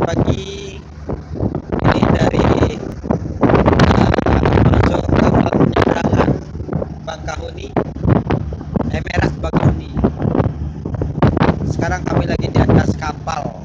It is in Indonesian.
pagi. Ini dari masuk kapal penyeberangan Bakahuni, Merah Bakahuni. Sekarang kami lagi di atas kapal.